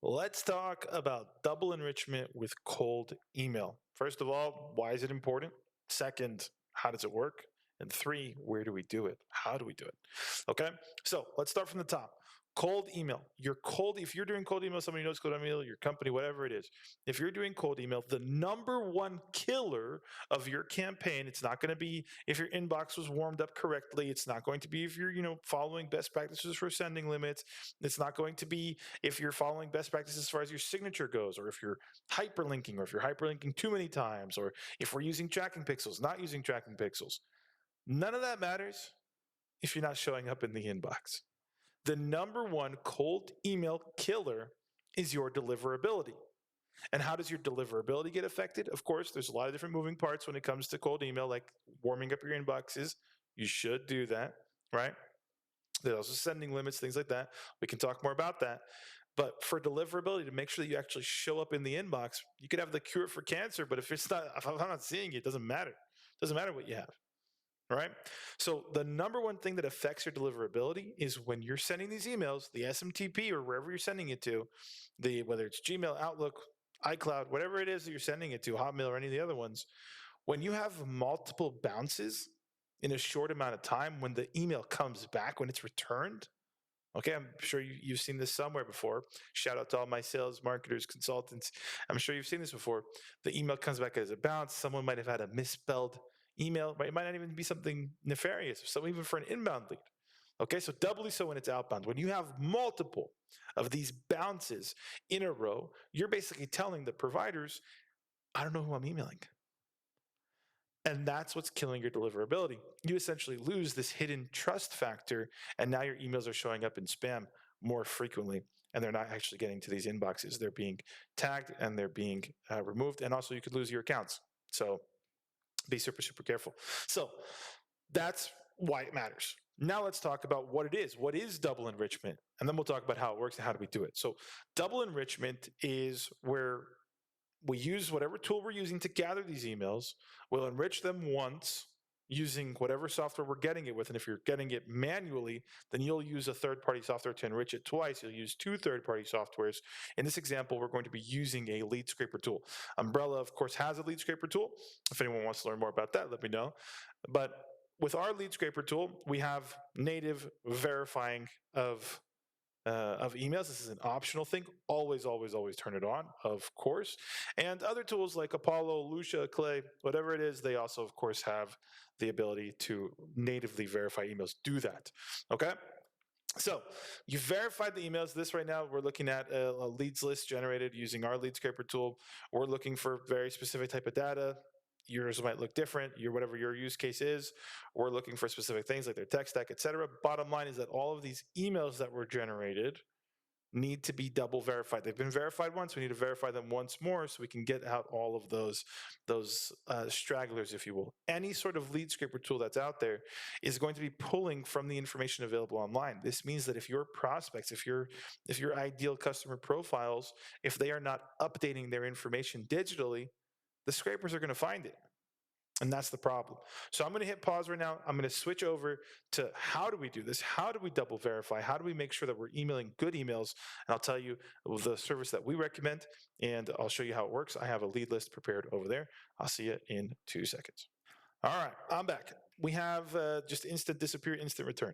Let's talk about double enrichment with cold email. First of all, why is it important? Second, how does it work? And three, where do we do it? How do we do it? Okay, so let's start from the top. Cold email. If you're doing cold email, somebody knows cold email, your company, whatever it is. If you're doing cold email, the number one killer of your campaign, it's not going to be if your inbox was warmed up correctly. It's not going to be if you're, following best practices for sending limits. It's not going to be if you're following best practices as far as your signature goes, or if you're hyperlinking, or if you're hyperlinking too many times, or if we're using tracking pixels, not using tracking pixels. None of that matters if you're not showing up in the inbox. The number one cold email killer is your deliverability. And how does your deliverability get affected? Of course, there's a lot of different moving parts when it comes to cold email, like warming up your inboxes. You should do that, right? There's also sending limits, things like that. We can talk more about that. But for deliverability, to make sure that you actually show up in the inbox, you could have the cure for cancer, but if I'm not seeing it, it doesn't matter. It doesn't matter what you have. Right? So the number one thing that affects your deliverability is when you're sending these emails, the SMTP or wherever you're sending it to, whether it's Gmail, Outlook, iCloud, whatever it is that you're sending it to, Hotmail or any of the other ones, when you have multiple bounces in a short amount of time, when the email comes back, when it's returned, okay, I'm sure you've seen this somewhere before. Shout out to all my sales, marketers, consultants. I'm sure you've seen this before. The email comes back as a bounce. Someone might have had a misspelled email, but it might not even be something nefarious, so even for an inbound lead. Okay, so doubly so when it's outbound. When you have multiple of these bounces in a row, you're basically telling the providers, I don't know who I'm emailing. And that's what's killing your deliverability. You essentially lose this hidden trust factor, and now your emails are showing up in spam more frequently, and they're not actually getting to these inboxes. They're being tagged and they're being removed, and also you could lose your accounts. So be super, super careful. So that's why it matters. Now let's talk about what it is. What is double enrichment? And then we'll talk about how it works and how do we do it. So double enrichment is where we use whatever tool we're using to gather these emails. We'll enrich them once using whatever software we're getting it with. And if you're getting it manually, then you'll use a third-party software to enrich it twice. You'll use two third-party softwares. In this example, we're going to be using a lead scraper tool. Umbrella, of course, has a lead scraper tool. If anyone wants to learn more about that, let me know. But with our lead scraper tool, we have native verifying of emails. This is an optional thing. Always, always, always turn it on, of course. And other tools like Apollo, Lucia, Clay, whatever it is, they also, of course, have the ability to natively verify emails. Do that. Okay. So you verified the emails. This right now, we're looking at a leads list generated using our lead scraper tool. We're looking for very specific type of data. Yours might look different. Whatever your use case is, we're looking for specific things like their tech stack, etc. Bottom line is that all of these emails that were generated need to be double verified. They've been verified once. We need to verify them once more so we can get out all of those stragglers, if you will. Any sort of lead scraper tool that's out there is going to be pulling from the information available online. This means that if your prospects, if your ideal customer profiles, if they are not updating their information digitally, the scrapers are going to find it. And that's the problem. So I'm going to hit pause right now. I'm going to switch over to how do we do this? How do we double verify? How do we make sure that we're emailing good emails? And I'll tell you the service that we recommend, and I'll show you how it works. I have a lead list prepared over there. I'll see you in 2 seconds. All right, I'm back. We have just instant disappear, instant return.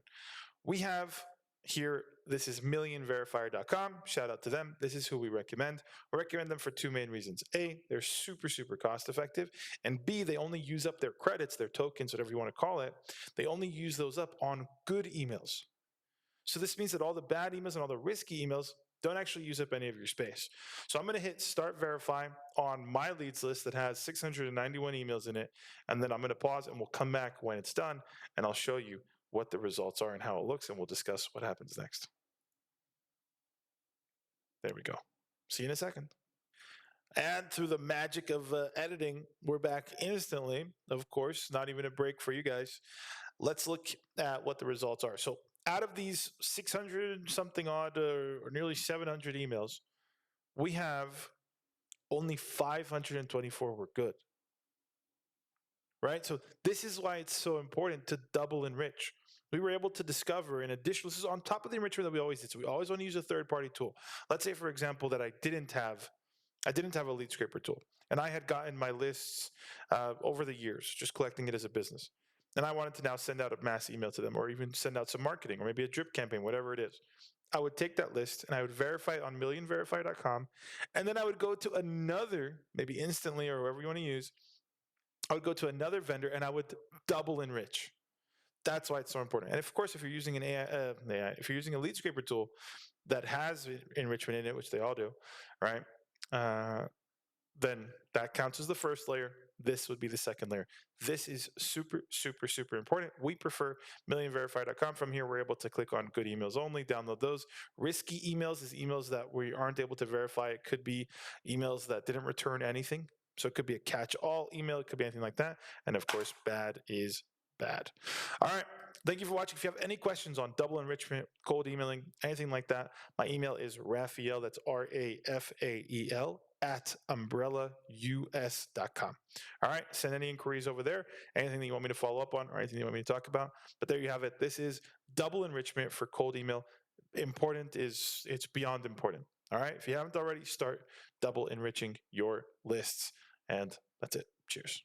We have here, this is millionverifier.com. Shout out to them. This is who we recommend. We recommend them for two main reasons. A, they're super, super cost effective. And B, they only use up their credits, their tokens, whatever you want to call it. They only use those up on good emails. So this means that all the bad emails and all the risky emails don't actually use up any of your space. So I'm going to hit start verify on my leads list that has 691 emails in it. And then I'm going to pause and we'll come back when it's done and I'll show you what the results are and how it looks, and we'll discuss what happens next. There we go. See you in a second. And through the magic of editing, we're back instantly. Of course, not even a break for you guys. Let's look at what the results are. So out of these 600 something odd or nearly 700 emails, we have only 524 were good. Right? So this is why it's so important to double enrich. we were able to discover in addition, this is on top of the enrichment that we always did. So we always want to use a third-party tool. Let's say, for example, that I didn't have a lead scraper tool, and I had gotten my lists over the years, just collecting it as a business. And I wanted to now send out a mass email to them, or even send out some marketing, or maybe a drip campaign, whatever it is. I would take that list and I would verify it on millionverify.com. And then I would go to another, maybe Instantly or whoever you want to use. I would go to another vendor and I would double enrich. That's why it's so important. And of course, if you're using an if you're using a lead scraper tool that has enrichment in it, which they all do, right? Then that counts as the first layer. This would be the second layer. This is super, super, super important. We prefer millionverify.com. From here, we're able to click on good emails only, download those. Risky emails is emails that we aren't able to verify. It could be emails that didn't return anything. So it could be a catch-all email. It could be anything like that. And of course, bad is bad. All right. Thank you for watching. If you have any questions on double enrichment, cold emailing, anything like that, my email is Rafael, that's Rafael, at umbrellaus.com. All right. Send any inquiries over there, anything that you want me to follow up on or anything you want me to talk about. But there you have it. This is double enrichment for cold email. Important is, it's beyond important. All right. If you haven't already, start double enriching your lists. And that's it. Cheers.